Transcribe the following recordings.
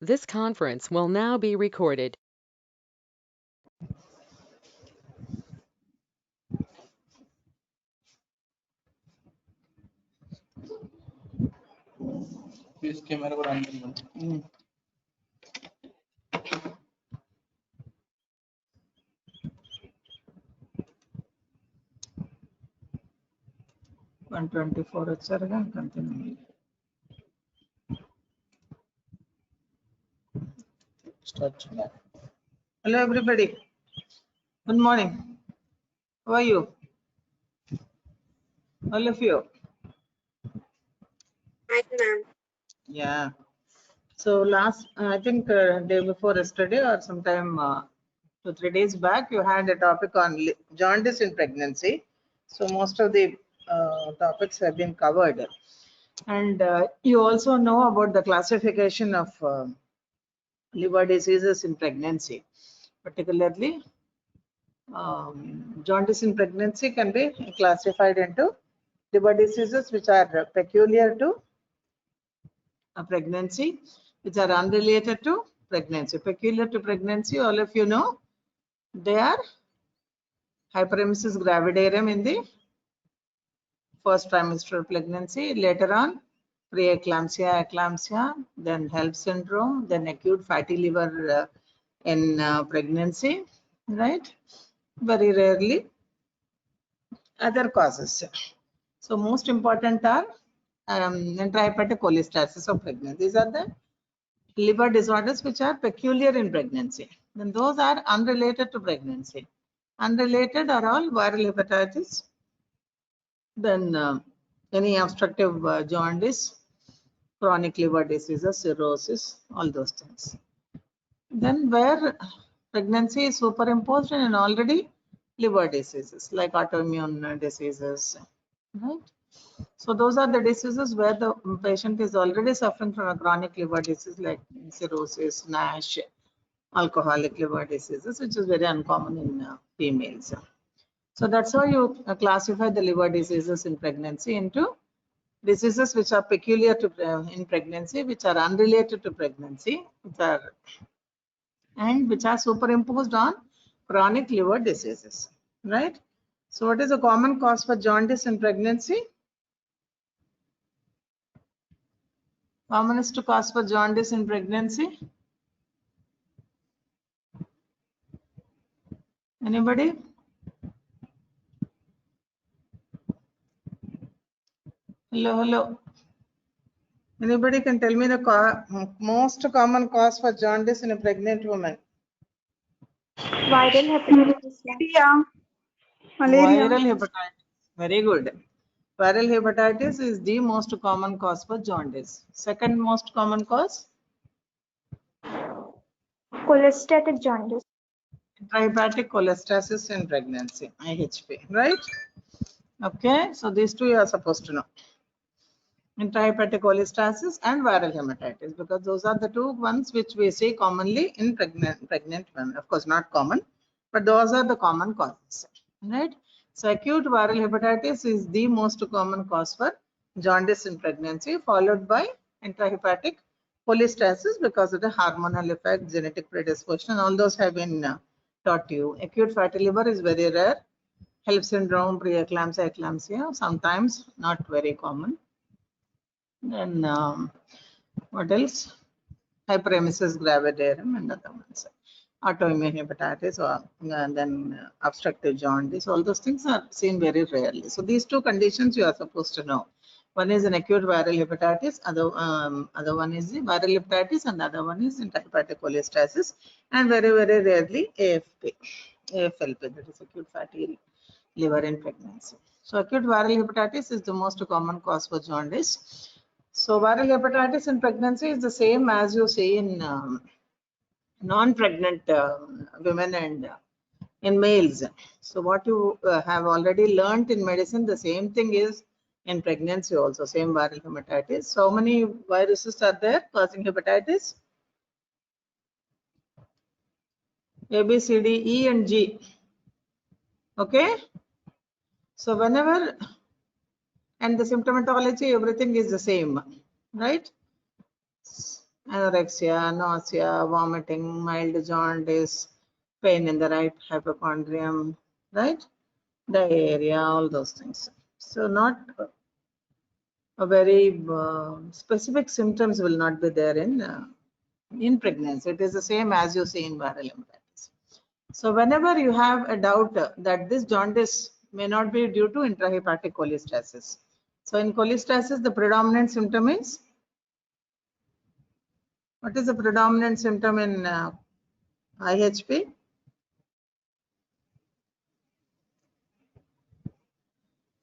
This conference will now be recorded. Please camera को on करो. 124 వచ్చారుగా continue. Start. Hello everybody. Good morning. How are you? All of you. Hi, ma'am. Yeah. So last, I think day before yesterday or sometime 2-3 days back, you had a topic on jaundice in pregnancy. So most of the topics have been covered. And you also know about the classification of liver diseases in pregnancy. Particularly, jaundice in pregnancy can be classified into liver diseases which are peculiar to a pregnancy, which are unrelated to pregnancy. Peculiar to pregnancy, all of you know, they are hyperemesis gravidarum in the first trimester of pregnancy, later on preeclampsia, eclampsia, then HELLP syndrome, then acute fatty liver in pregnancy, right? Very rarely other causes. So most important are intrahepatic cholestasis of pregnancy. These are the liver disorders which are peculiar in pregnancy. Then those are unrelated to pregnancy. Unrelated are all viral hepatitis, then any obstructive jaundice, chronic liver diseases, cirrhosis, all those things. Then where pregnancy is superimposed in already liver diseases like autoimmune diseases, right? So those are the diseases where the patient is already suffering from a chronic liver disease like cirrhosis, NASH, alcoholic liver diseases, which is very uncommon in females. So that's how you classify the liver diseases in pregnancy into diseases which are peculiar to in pregnancy, which are unrelated to pregnancy, which are superimposed on chronic liver diseases, right? So what is a common cause for jaundice in pregnancy? Commonest cause for jaundice in pregnancy? Anybody? Hello. Anybody can tell me the most common cause for jaundice in a pregnant woman? Viral hepatitis. Malaria. Viral hepatitis. Very good. Viral hepatitis is the most common cause for jaundice. Second most common cause? Cholestatic jaundice. Intrahepatic cholestasis in pregnancy, IHP, right? Okay, so these two you are supposed to know. Intrahepatic cholestasis and viral hepatitis, because those are the two ones which we see commonly in pregnant women. Of course, not common, but those are the common causes, right? So acute viral hepatitis is the most common cause for jaundice in pregnancy, followed by intrahepatic cholestasis because of the hormonal effect, genetic predisposition. All those have been taught to you. Acute fatty liver is very rare. HELLP syndrome, preeclampsia, eclampsia, sometimes not very common. Then what else? Hyperemesis gravidarum and other ones. Autoimmune hepatitis, or then obstructive jaundice. All those things are seen very rarely. So these two conditions you are supposed to know. One is an acute viral hepatitis, other one is the viral hepatitis, and the other one is intrahepatic cholestasis, and very rarely AFLP, that is acute fatty liver in pregnancy. So acute viral hepatitis is the most common cause for jaundice. So viral hepatitis in pregnancy is the same as you see in non-pregnant women and in males. So what you have already learnt in medicine, the same thing is in pregnancy also, same viral hepatitis. So how many viruses are there causing hepatitis? A, B, C, D, E and G. Okay. So whenever, and the symptomatology, everything is the same, right? anorexia, nausea, vomiting, mild jaundice, pain in the right hypochondrium, right? Diarrhea, all those things. So not a very specific symptoms will not be there in pregnancy. It is the same as you see in viral hepatitis. So whenever you have a doubt that this jaundice may not be due to intrahepatic cholestasis. So in cholestasis, the predominant symptom is, what is the predominant symptom in IHP?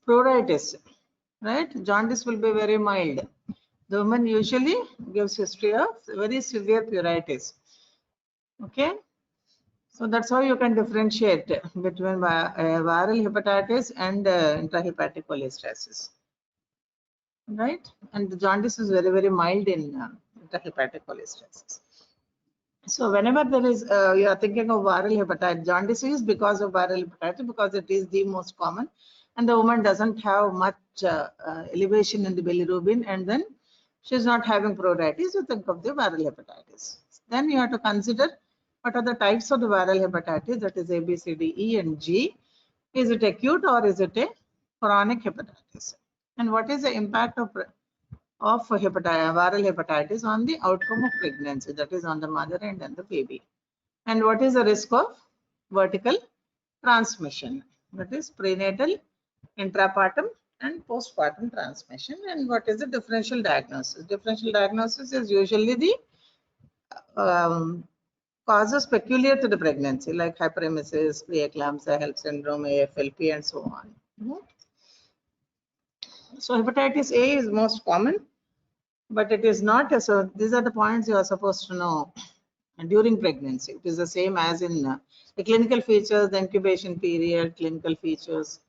Pruritus, right? Jaundice will be very mild. The woman usually gives history of very severe pruritus. Okay, so that's how you can differentiate between viral hepatitis and intrahepatic cholestasis, right? And the jaundice is very, very mild in intrahepatic cholestasis. So whenever there is, you are thinking of viral hepatitis, jaundice is because of viral hepatitis, because it is the most common, and the woman doesn't have much elevation in the bilirubin, and then she's not having pruritus. You think of the viral hepatitis. Then you have to consider what are the types of the viral hepatitis, that is A, B, C, D, E, and G. Is it acute or is it a chronic hepatitis? And what is the impact of viral hepatitis on the outcome of pregnancy, that is on the mother and then the baby? And what is the risk of vertical transmission, that is prenatal, intrapartum, and postpartum transmission? And what is the differential diagnosis? Differential diagnosis is usually the causes peculiar to the pregnancy, like hyperemesis, preeclampsia, HELLP syndrome, AFLP, and so on. So hepatitis A is most common, but it is not. So these are the points you are supposed to know during pregnancy. It is the same as in the clinical features, the incubation period, clinical features,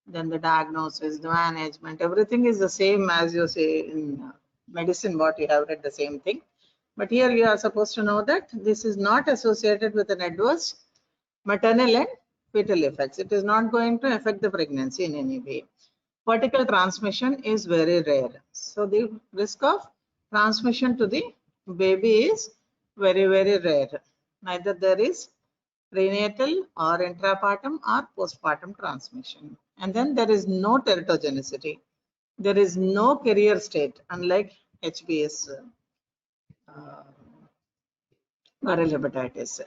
then the diagnosis, the management, everything is the same as you say in medicine, what you have read, the same thing. But here you are supposed to know that this is not associated with an adverse maternal and fetal effects. It is not going to affect the pregnancy in any way. Vertical transmission is very rare. So the risk of transmission to the baby is very, very rare. Neither there is prenatal or intrapartum or postpartum transmission. And then there is no teratogenicity. There is no carrier state, unlike HBS, viral hepatitis.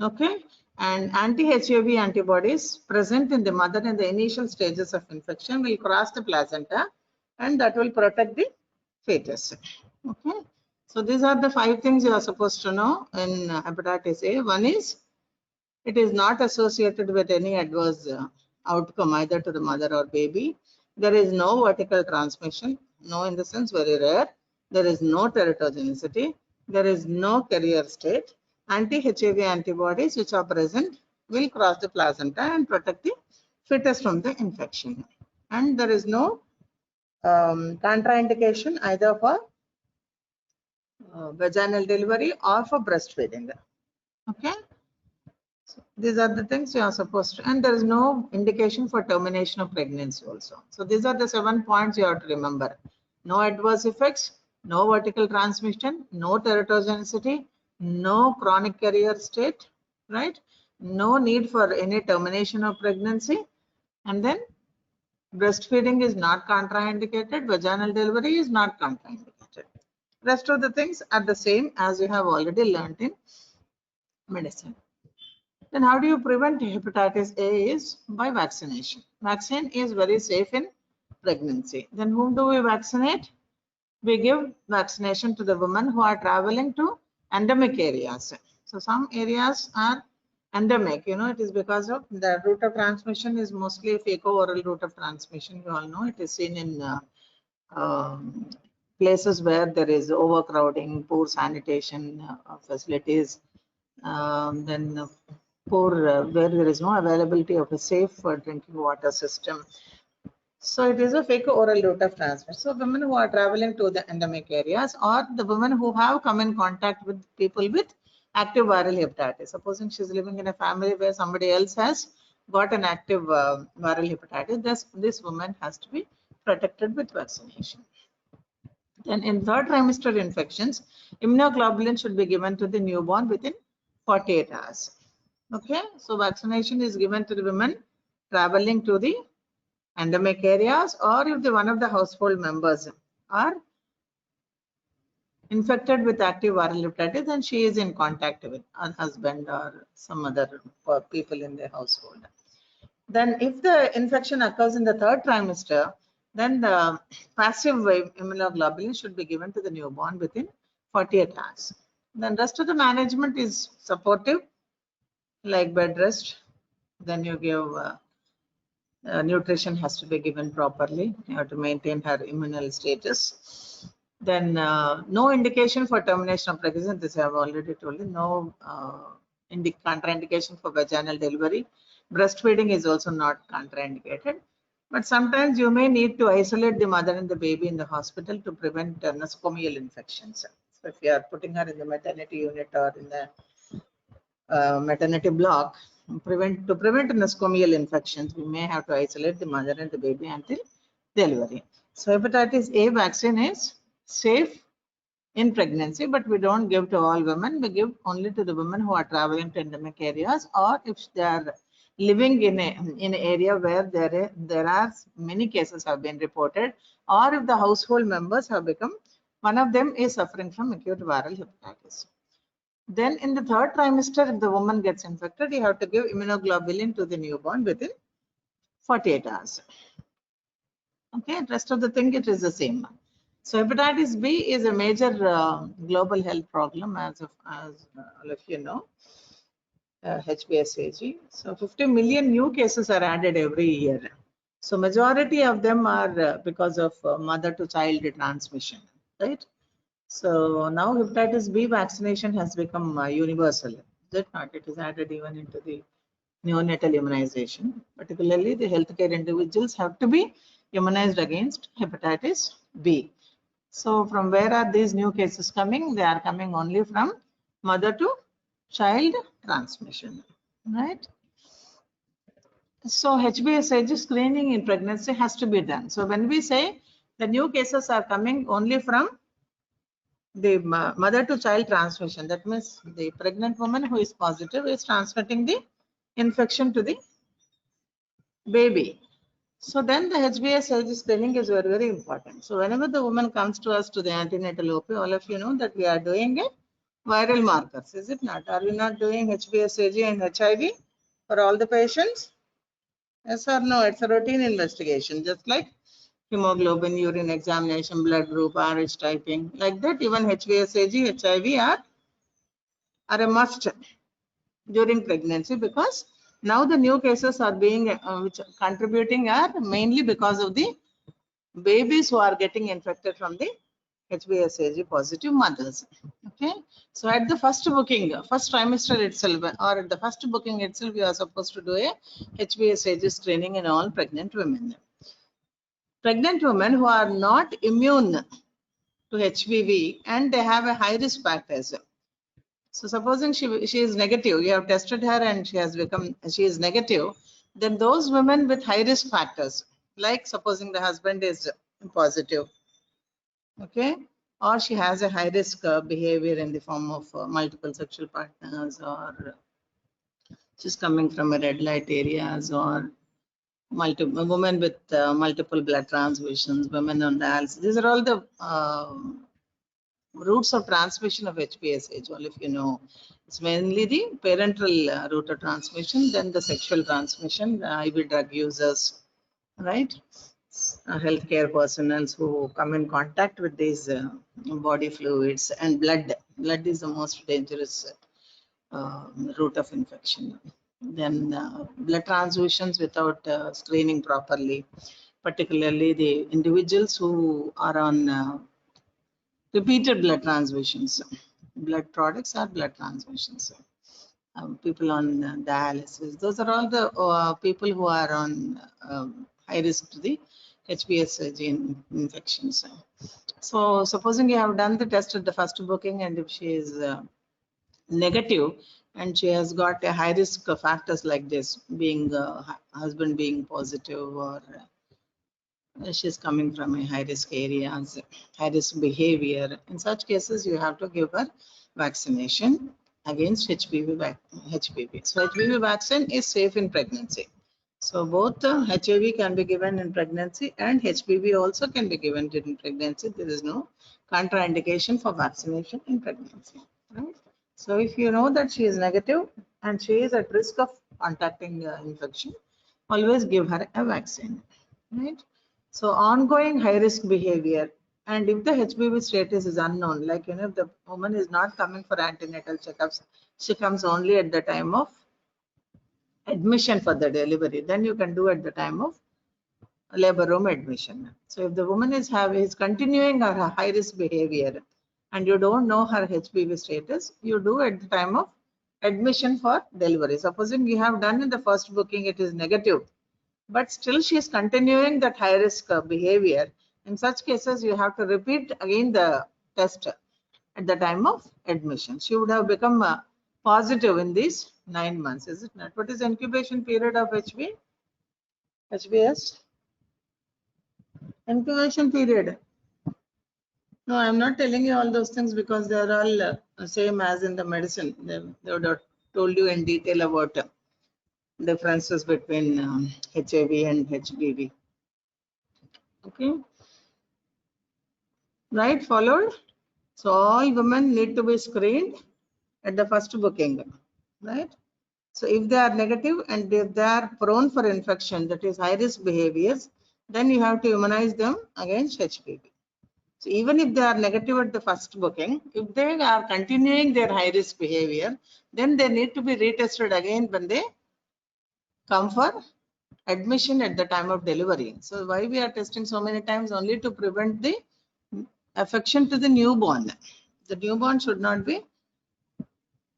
Okay, and anti-HAV antibodies present in the mother in the initial stages of infection will cross the placenta, and that will protect the fetus. Okay, so these are the 5 things you are supposed to know in hepatitis A. One is, it is not associated with any adverse outcome either to the mother or baby. There is no vertical transmission, no in the sense very rare. There is no teratogenicity. There is no carrier state. Anti-HAV antibodies which are present will cross the placenta and protect the fetus from the infection. And there is no contraindication either for vaginal delivery or for breastfeeding. Okay. So these are the things you are supposed to, and there is no indication for termination of pregnancy also. So these are the 7 points you have to remember. No adverse effects, no vertical transmission, no teratogenicity, no chronic carrier state, right? No need for any termination of pregnancy, and then breastfeeding is not contraindicated, vaginal delivery is not contraindicated. Rest of the things are the same as you have already learned in medicine. Then how do you prevent hepatitis A? Is by vaccination. Vaccine is very safe in pregnancy. Then whom do we vaccinate? We give vaccination to the women who are traveling to endemic areas. So some areas are endemic, it is because of the route of transmission is mostly fecal-oral route of transmission. You all know it is seen in places where there is overcrowding, poor sanitation facilities, then poor where there is no availability of a safe drinking water system. So it is a fecal-oral route of transmission. So women who are traveling to the endemic areas, or the women who have come in contact with people with active viral hepatitis. Supposing she's living in a family where somebody else has got an active viral hepatitis, this woman has to be protected with vaccination. Then in third trimester infections, immunoglobulin should be given to the newborn within 48 hours. Okay, so vaccination is given to the women traveling to the endemic areas, or if the one of the household members are infected with active viral hepatitis and she is in contact with her husband or some other people in the household. Then if the infection occurs in the third trimester, then the passive immunoglobulin should be given to the newborn within 48 hours. Then rest of the management is supportive, like bed rest. Then you give nutrition has to be given properly. You have to maintain her immunal status. Then no indication for termination of pregnancy. This I have already told you. No contraindication for vaginal delivery. Breastfeeding is also not contraindicated. But sometimes you may need to isolate the mother and the baby in the hospital to prevent nosocomial infections. So if you are putting her in the maternity unit or in the maternity block, to prevent nosocomial infections, we may have to isolate the mother and the baby until delivery. So hepatitis A vaccine is safe in pregnancy, but we don't give to all women. We give only to the women who are traveling to endemic areas, or if they are living in an area where there are many cases have been reported, or if the household members have become, one of them is suffering from acute viral hepatitis. Then in the third trimester, if the woman gets infected, you have to give immunoglobulin to the newborn within 48 hours. Okay, rest of the thing, it is the same. So hepatitis B is a major global health problem, as all of you know, HBsAg. So 50 million new cases are added every year. So majority of them are because of mother-to-child transmission, right? So now hepatitis B vaccination has become universal. Is it not? It is added even into the neonatal immunization. Particularly, the healthcare individuals have to be immunized against hepatitis B. So from where are these new cases coming? They are coming only from mother to child transmission, right? So HBsAg screening in pregnancy has to be done. So when we say the new cases are coming only from the mother to child transmission, that means the pregnant woman who is positive is transmitting the infection to the baby. So then the HBsAg screening is very, very important. So whenever the woman comes to us to the antenatal OP, all of you know that we are doing a viral markers, is it not? Are we not doing HBsAg and HIV for all the patients? Yes or no? It's a routine investigation, just like hemoglobin, urine examination, blood group, RH typing, like that. Even HBsAg, HIV are a must during pregnancy, because now the new cases are being which contributing are mainly because of the babies who are getting infected from the HBsAg positive mothers. Okay, so at the first booking, first trimester itself, or at the first booking itself, you are supposed to do a HBsAg screening in all pregnant women. Pregnant women who are not immune to HPV and they have a high risk factors. So supposing she is negative, you have tested her and she is negative, then those women with high risk factors, like supposing the husband is positive, okay, or she has a high risk behavior in the form of multiple sexual partners, or she's coming from a red light areas, or multiple women with multiple blood transfusions, women on dialysis. These are all the routes of transmission of HBsAg. All if you know, it's mainly the parental route of transmission, then the sexual transmission, IV drug users, right? Healthcare personnel who come in contact with these body fluids, and blood. Blood is the most dangerous route of infection. Then blood transfusions without screening properly, particularly the individuals who are on repeated blood transfusions, blood products or blood transfusions. People on dialysis, those are all the people who are on high risk to the HBsAg infections. So supposing you have done the test at the first booking, and if she is negative and she has got a high risk factors like this, being husband being positive, or she's coming from a high risk areas, high risk behavior. In such cases, you have to give her vaccination against HPV. So HPV vaccine is safe in pregnancy. So both HIV can be given in pregnancy and HPV also can be given in pregnancy. There is no contraindication for vaccination in pregnancy. Right? So if you know that she is negative and she is at risk of contacting infection, always give her a vaccine. Right? So ongoing high risk behavior, and if the HPV status is unknown, like if the woman is not coming for antenatal checkups, she comes only at the time of admission for the delivery, then you can do at the time of labor room admission. So if the woman is continuing her high risk behavior and you don't know her HPV status, you do at the time of admission for delivery. Supposing you have done in the first booking, it is negative, but still she is continuing that high risk behavior. In such cases, you have to repeat again the test at the time of admission. She would have become positive in these 9 months, is it not? What is the incubation period of HBS? Incubation period. No, I'm not telling you all those things because they are all same as in the medicine. They would have told you in detail about differences between HIV and HBV. Okay. Right, followed. So all women need to be screened at the first booking, right? So if they are negative and if they are prone for infection, that is high risk behaviors, then you have to immunize them against HPV. So even if they are negative at the first booking, if they are continuing their high risk behavior, then they need to be retested again when they come for admission at the time of delivery. So why we are testing so many times? Only to prevent the affection to the newborn. The newborn should not be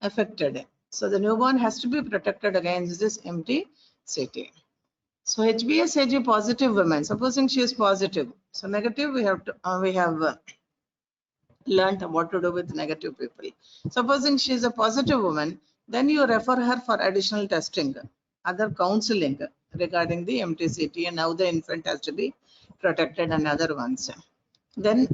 affected. So the newborn has to be protected against this MTCT. So HBsAg positive women, supposing she is positive. So negative, we have learned what to do with negative people. Supposing she is a positive woman, then you refer her for additional testing, other counseling regarding the MTCT and how the infant has to be protected and other ones. Then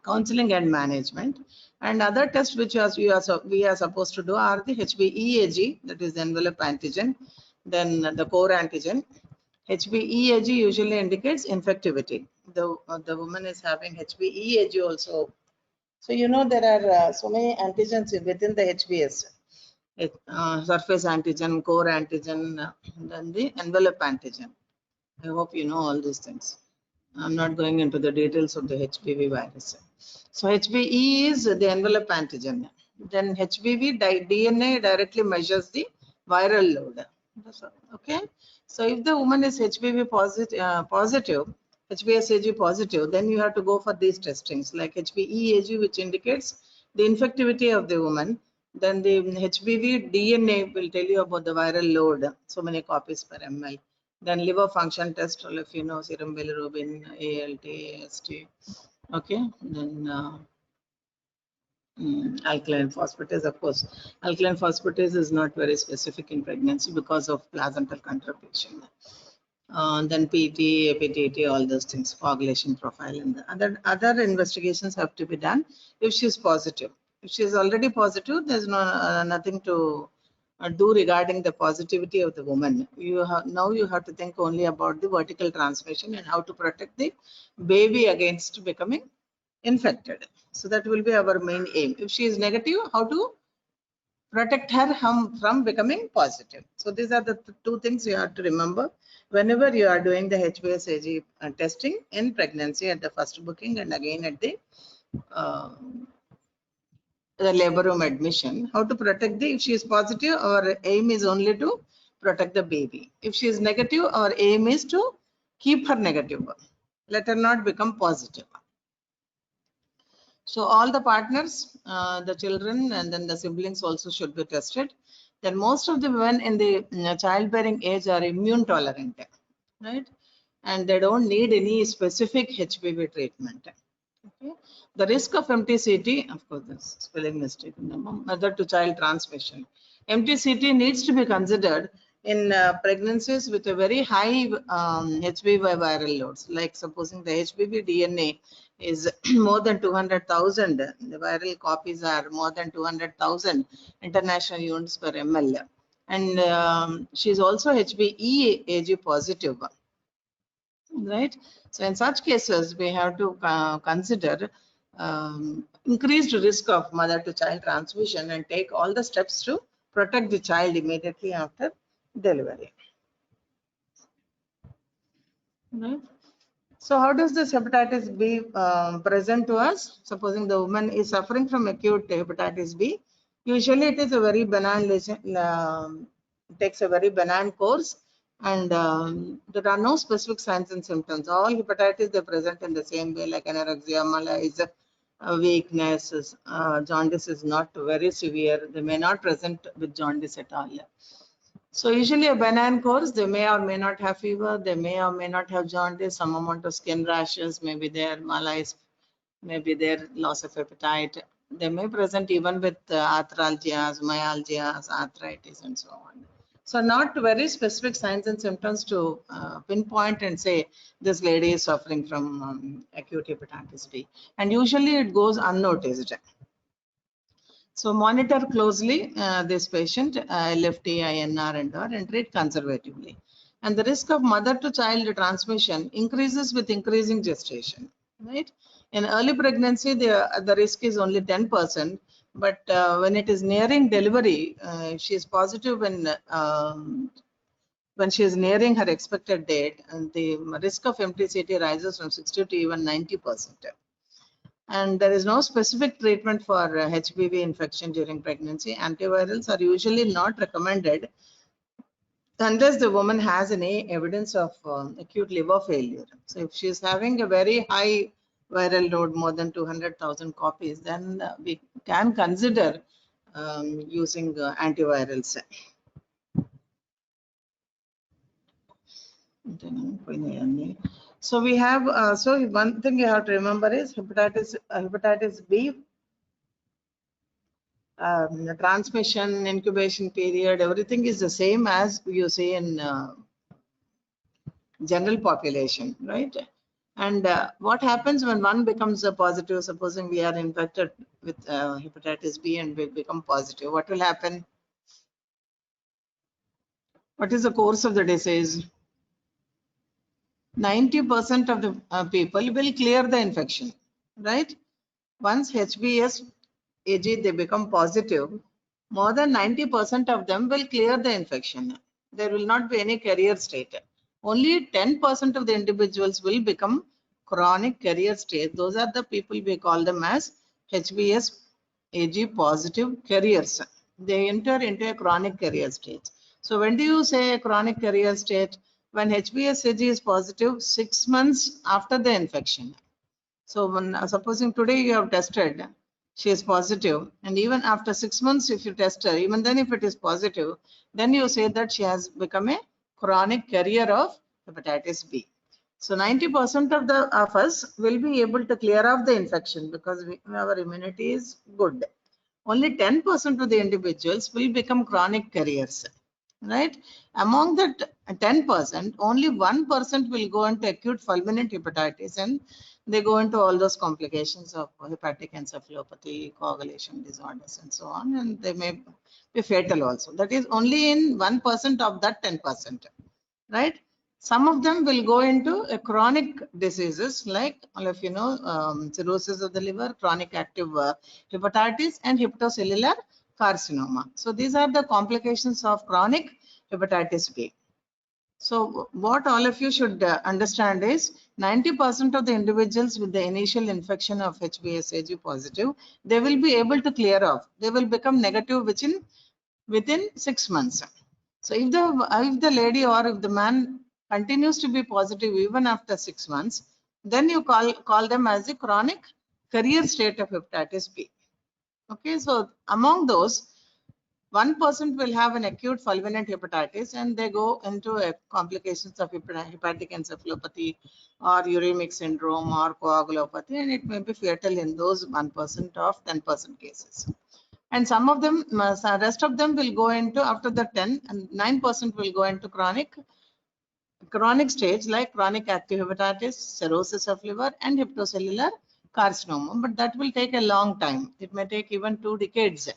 counseling and management, and other tests which we are supposed to do are the HBeAg, that is the envelope antigen, then the core antigen. HBeAg usually indicates infectivity. The woman is having HBeAg also. So there are so many antigens within the HBs. Surface antigen, core antigen, then the envelope antigen. I hope you know all these things. I'm not going into the details of the HPV virus. So HBe is the envelope antigen. Then HBV DNA directly measures the viral load. Okay. So if the woman is HPV positive, HBsAg positive, then you have to go for these testings like HBeAg, which indicates the infectivity of the woman. Then the HBV DNA will tell you about the viral load, so many copies per ml. Then liver function test, all of you know, serum bilirubin, ALT, AST. Okay. Then alkaline phosphatase, of course. Alkaline phosphatase is not very specific in pregnancy because of placental contraception. Then PT, APTT, all those things, coagulation profile, and the other investigations have to be done if she is positive. If she is already positive, there's nothing to do regarding the positivity of the woman. Now you have to think only about the vertical transmission and how to protect the baby against becoming infected. So that will be our main aim. If she is negative, how to protect her from becoming positive. So these are the two things you have to remember whenever you are doing the HBsAg testing in pregnancy at the first booking and again at the labor room admission. How to protect if she is positive, our aim is only to protect the baby. If she is negative, our aim is to keep her negative. Let her not become positive. So all the partners, the children, and then the siblings also should be tested. Then most of the women in the childbearing age are immune tolerant, right? And they don't need any specific HPV treatment. Okay. The risk of MTCT, of course, this spelling mistake, mother to child transmission. MTCT needs to be considered in pregnancies with a very high HBV viral loads, like supposing the HBV DNA is more than 200,000, the viral copies are more than 200,000 international units per ml. And she's also HBe AG positive, right? So in such cases, we have to consider increased risk of mother to child transmission and take all the steps to protect the child immediately after delivery. Right. So how does this hepatitis B present to us? Supposing the woman is suffering from acute hepatitis B, usually it is a very benign lesion, takes a very benign course, and there are no specific signs and symptoms. All hepatitis, they present in the same way, like anorexia, malaise, weakness, jaundice is not very severe. They may not present with jaundice at all. So usually a benign course, they may or may not have fever, they may or may not have jaundice, some amount of skin rashes, maybe their malaise, maybe their loss of appetite. They may present even with arthralgias, myalgias, arthritis, and so on. So not very specific signs and symptoms to pinpoint and say this lady is suffering from acute hepatitis B. And usually it goes unnoticed. So monitor closely this patient, LFT, INR, and R, and treat conservatively. And the risk of mother to child transmission increases with increasing gestation, right? In early pregnancy, the risk is only 10%, but when it is nearing delivery, she is positive when she is nearing her expected date, and the risk of MTCT rises from 60 to even 90%. And there is no specific treatment for HBV infection during pregnancy. Antivirals are usually not recommended unless the woman has any evidence of acute liver failure. So if she is having a very high viral load, more than 200,000 copies, then we can consider using antivirals. So we have, so one thing you have to remember is hepatitis B, the transmission, incubation period, everything is the same as you see in general population, right? And what happens when one becomes a positive, supposing we are infected with hepatitis B and we become positive, what will happen? What is the course of the disease? 90% of the people will clear the infection, right? Once HBs AG, they become positive, more than 90% of them will clear the infection. There will not be any carrier state. Only 10% of the individuals will become chronic carrier state. Those are the people we call them as HBs AG positive carriers. They enter into a chronic carrier state. So when do you say a chronic carrier state? When HBs AG is positive 6 months after the infection. So when supposing today you have tested, she is positive, and even after 6 months, if you test her, even then if it is positive, then you say that she has become a chronic carrier of hepatitis B. So 90% of us will be able to clear off the infection because our immunity is good. Only 10% of the individuals will become chronic carriers, right? Among that 10%, only 1% will go into acute fulminant hepatitis, and they go into all those complications of hepatic encephalopathy, coagulation disorders, and so on, and they may be fatal also. That is only in 1% of that 10%, right? Some of them will go into a chronic diseases like all of you know, cirrhosis of the liver, chronic active hepatitis, and hepatocellular carcinoma. So these are the complications of chronic hepatitis B. So what all of you should understand is 90% of the individuals with the initial infection of HBs AG positive, they will be able to clear off. They will become negative within 6 months. So if the lady or if the man continues to be positive even after 6 months, then you call them as a chronic carrier state of hepatitis B. Okay, so among those, 1% will have an acute fulminant hepatitis and they go into complications of hepatic encephalopathy or uremic syndrome or coagulopathy, and it may be fatal in those 1% of 10% cases. And some of them, rest of them will go into, after the 10, and 9% will go into chronic stage, like chronic active hepatitis, cirrhosis of liver, and hepatocellular carcinoma. But that will take a long time. It may take even 2 decades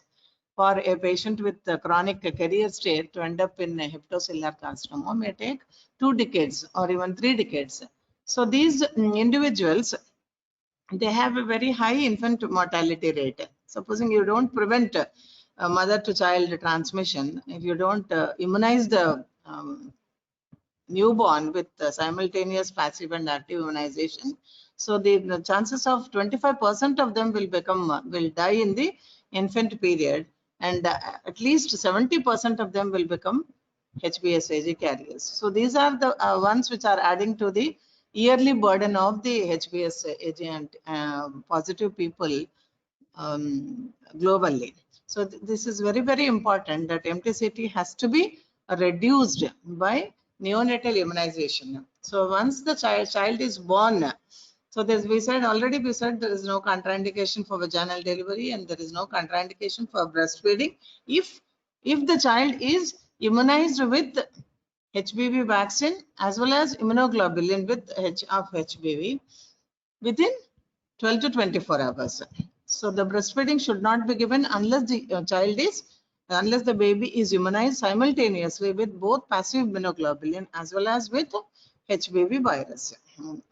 for a patient with chronic carrier state to end up in a hepatocellular carcinoma. May take 2 decades or even 3 decades. So these individuals, they have a very high infant mortality rate. Supposing you don't prevent mother to child transmission, if you don't immunize the newborn with simultaneous passive and active immunization, so the chances of 25% of them will die in the infant period, and at least 70% of them will become HBsAg carriers. So these are the ones which are adding to the yearly burden of the HBsAg and positive people globally. So this is very, very important, that MTCT has to be reduced by neonatal immunization. So once the child is born, so we said there is no contraindication for vaginal delivery and there is no contraindication for breastfeeding if the child is immunized with HBV vaccine as well as immunoglobulin with HBV within 12 to 24 hours. So the breastfeeding should not be given unless the baby is immunized simultaneously with both passive immunoglobulin as well as with HBV virus,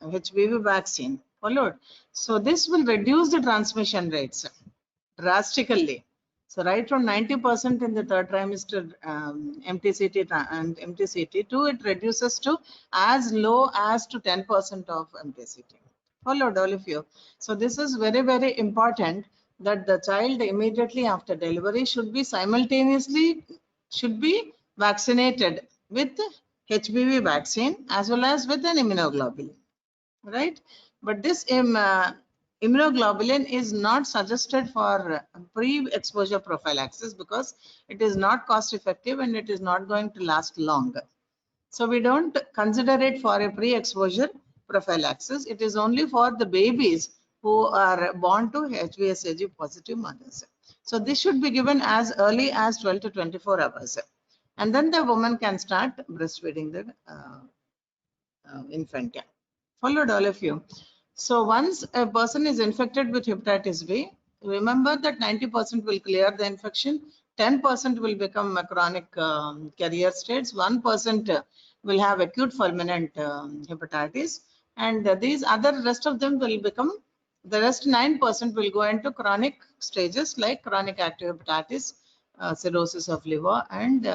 HBV vaccine followed. So this will reduce the transmission rates drastically. So right from 90% in the third trimester MTCT and MTCT2, it reduces to as low as to 10% of MTCT. Followed, all of you. So this is very, very important, that the child immediately after delivery should be vaccinated with HBV vaccine as well as with an immunoglobulin, right? But this immunoglobulin is not suggested for pre-exposure prophylaxis because it is not cost effective and it is not going to last long. So we don't consider it for a pre-exposure prophylaxis. It is only for the babies who are born to HBsAg positive mothers. So this should be given as early as 12 to 24 hours. And then the woman can start breastfeeding the infant. Followed, all of you. So once a person is infected with hepatitis B, remember that 90% will clear the infection, 10% will become a chronic carrier states, 1% will have acute fulminant hepatitis, and these other rest of them will become, the rest 9% will go into chronic stages like chronic active hepatitis, cirrhosis of liver, and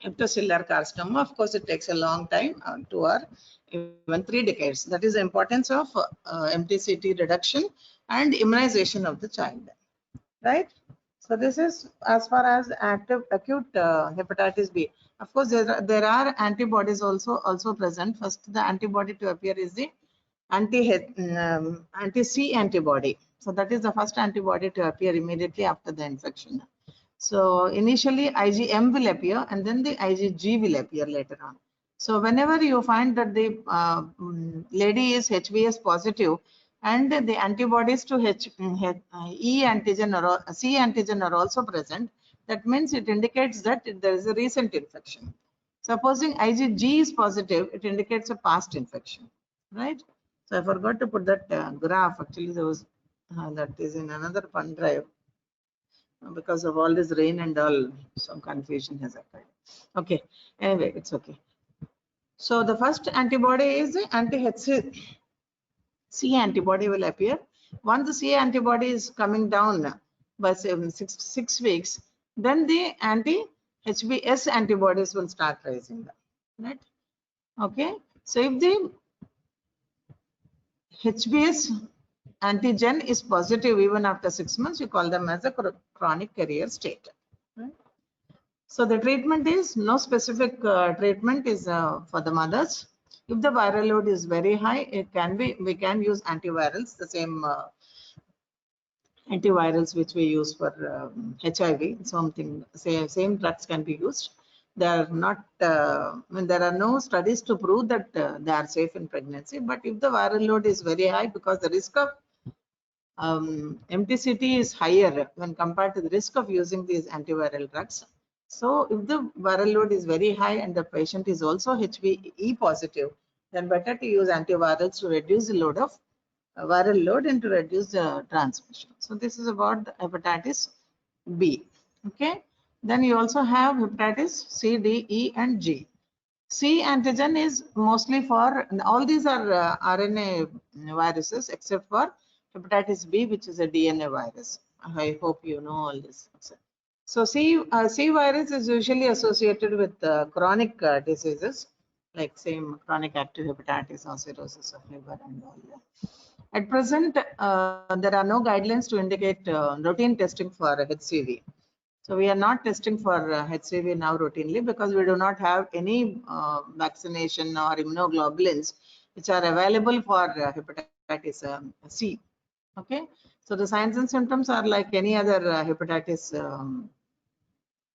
hepatocellular carcinoma. Of course, it takes a long time, 2 or even 3 decades. That is the importance of MTCT reduction and immunization of the child, right? So this is as far as acute hepatitis B. Of course, there are antibodies also present. First, the antibody to appear is the anti-C antibody. So that is the first antibody to appear immediately after the infection. So initially IgM will appear and then the IgG will appear later on. So whenever you find that the lady is HBs positive and the antibodies to E antigen or C antigen are also present, that means it indicates that there is a recent infection. Supposing IgG is positive, it indicates a past infection, right? So I forgot to put that graph. Actually, there was that is in another fun drive. Because of all this rain and all, some confusion has occurred. Okay, anyway, it's okay. So the first antibody is the anti-HC antibody will appear. Once the C antibody is coming down by 6 weeks, then the anti-HBs antibodies will start rising, right? Okay, so if the HBs antigen is positive even after 6 months, you call them as a chronic carrier state. Right? So the treatment is no specific treatment is for the mothers. If the viral load is very high, we can use antivirals, the same antivirals which we use for HIV. Same drugs can be used. They are not. There are no studies to prove that they are safe in pregnancy. But if the viral load is very high, because the risk of MTCT is higher when compared to the risk of using these antiviral drugs. So if the viral load is very high and the patient is also HBe positive, then better to use antivirals to reduce the load of viral load and to reduce the transmission. So this is about the hepatitis B. Okay. Then you also have hepatitis C, D, E, and G. C antigen is mostly for, all these are RNA viruses except for hepatitis B, which is a DNA virus. I hope you know all this. So C virus is usually associated with chronic diseases like same chronic active hepatitis or cirrhosis of liver and all that. At present, there are no guidelines to indicate routine testing for HCV. So we are not testing for HCV now routinely because we do not have any vaccination or immunoglobulins which are available for hepatitis C. Okay, so the signs and symptoms are like any other hepatitis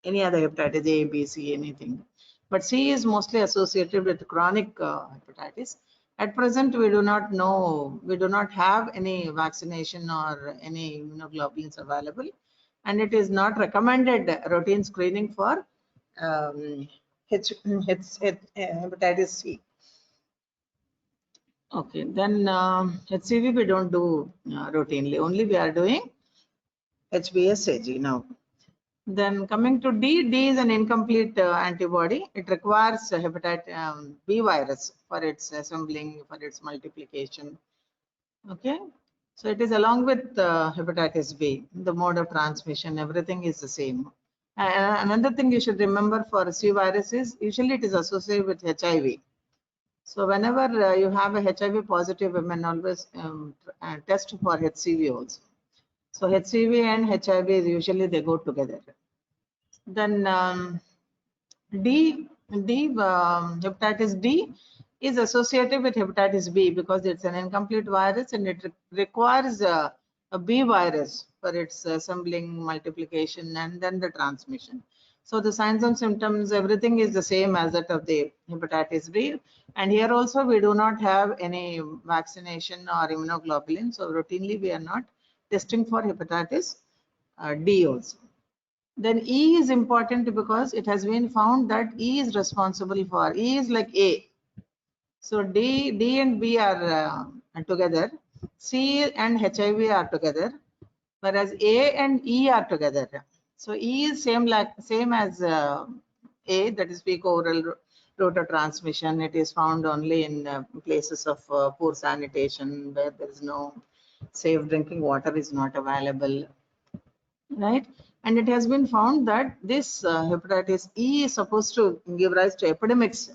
A, B, C, anything. But C is mostly associated with chronic hepatitis. At present, we do not know, we do not have any vaccination or any immunoglobulins available, and it is not recommended routine screening for hepatitis C. Okay, then HCV we don't do routinely, only we are doing HBsAg now. Then coming to D, D is an incomplete antibody. It requires hepatitis B virus for its assembling, for its multiplication. Okay, so it is along with hepatitis B, the mode of transmission, everything is the same. Another thing you should remember for C virus is usually it is associated with HIV. So whenever you have a HIV positive woman, always test for HCV also. So HCV and HIV is usually they go together. Then hepatitis D is associated with hepatitis B because it's an incomplete virus and it requires a B virus for its assembling, multiplication, and then the transmission. So the signs and symptoms, everything is the same as that of the hepatitis B. And here also we do not have any vaccination or immunoglobulin. So routinely we are not testing for hepatitis D also. Then E is important because it has been found that E is responsible for, E is like A. So D and B are together, C and HIV are together, whereas A and E are together. So E is same as A, that is fecal-oral route of transmission. It is found only in places of poor sanitation where there is no safe drinking water is not available, right? And it has been found that this hepatitis E is supposed to give rise to epidemics.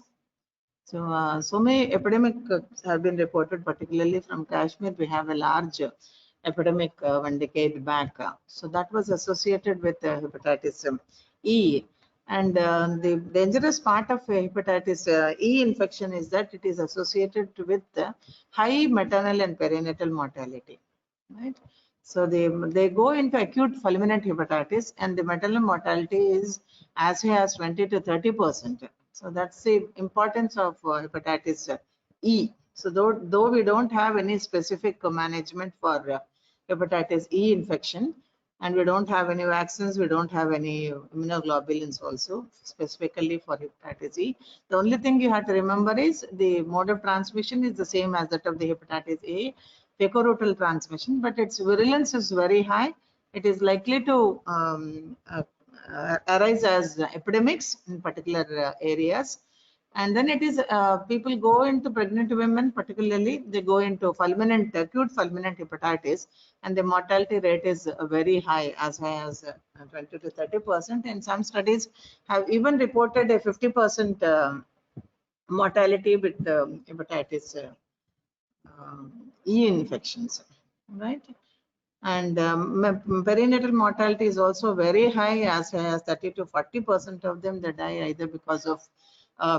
So, so many epidemics have been reported, particularly from Kashmir. We have a large epidemic 1 decade back. So that was associated with hepatitis E. And the dangerous part of hepatitis E infection is that it is associated with high maternal and perinatal mortality, right? So they go into acute fulminant hepatitis, and the maternal mortality is as high as 20 to 30%. So that's the importance of hepatitis E. So though we don't have any specific management for hepatitis E infection, and we don't have any vaccines, we don't have any immunoglobulins also specifically for hepatitis E. The only thing you have to remember is the mode of transmission is the same as that of the hepatitis A, fecal-oral transmission, but its virulence is very high. It is likely to arise as epidemics in particular areas. And then it is people go into pregnant women, particularly they go into fulminant, acute fulminant hepatitis, and the mortality rate is very high, as high as 20 to 30%. And some studies have even reported a 50% mortality with hepatitis E infections, right? And perinatal mortality is also very high, as high as 30 to 40% of them that die either because of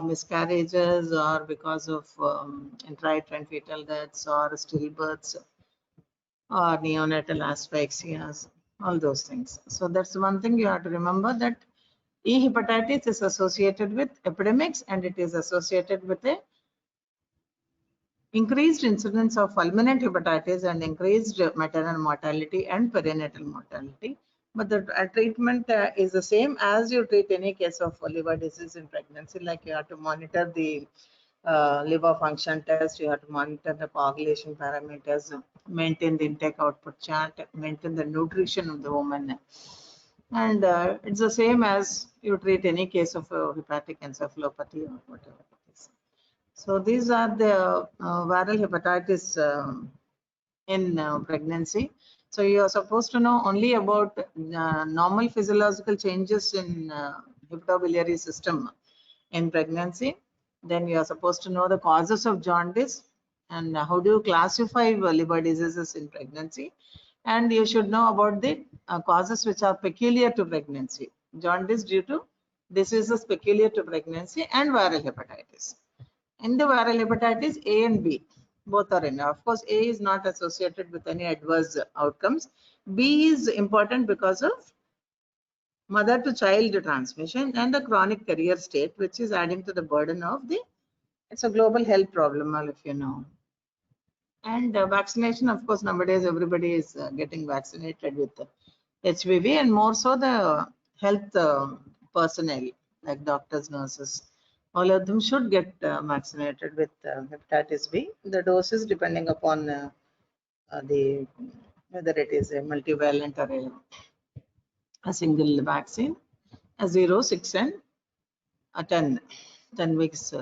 miscarriages or because of intrauterine and fetal deaths or stillbirths or neonatal asphyxias, all those things. So that's one thing you have to remember, that E hepatitis is associated with epidemics and it is associated with a increased incidence of fulminant hepatitis and increased maternal mortality and perinatal mortality. But the treatment is the same as you treat any case of liver disease in pregnancy. Like you have to monitor the liver function test, you have to monitor the coagulation parameters, maintain the intake output chart, maintain the nutrition of the woman. And it's the same as you treat any case of hepatic encephalopathy or whatever it is. So these are the viral hepatitis in pregnancy. So you are supposed to know only about normal physiological changes in hepatobiliary system in pregnancy. Then you are supposed to know the causes of jaundice and how do you classify liver diseases in pregnancy. And you should know about the causes which are peculiar to pregnancy. Jaundice due to diseases peculiar to pregnancy and viral hepatitis. In the viral hepatitis, A and B, both are in. Of course, A is not associated with any adverse outcomes. B is important because of mother to child transmission and the chronic carrier state, which is adding to the burden of the, it's a global health problem, all if you know. And vaccination, of course, nowadays everybody is getting vaccinated with HPV, and more so the health personnel like doctors, nurses. All of them should get vaccinated with hepatitis B. The doses depending upon the whether it is a multivalent or a single vaccine, a 0, 6, and a 10 weeks,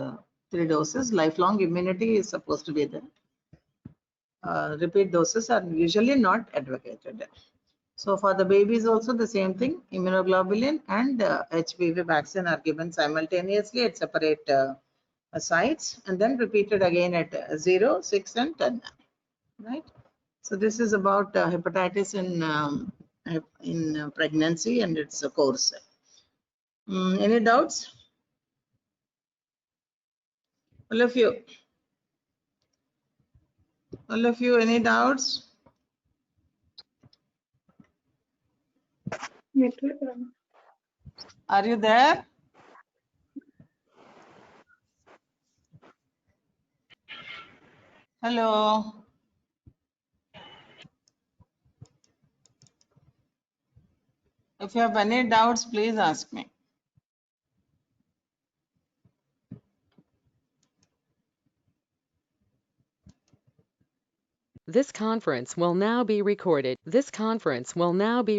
3 doses. Lifelong immunity is supposed to be there. Repeat doses are usually not advocated. So for the babies also the same thing, immunoglobulin and HPV vaccine are given simultaneously at separate sites and then repeated again at 0, 6, and 10. Right. So this is about hepatitis in pregnancy and its course. Any doubts? All of you? All of you, any doubts? Are you there? Hello. If you have any doubts, please ask me. This conference will now be recorded. This conference will now be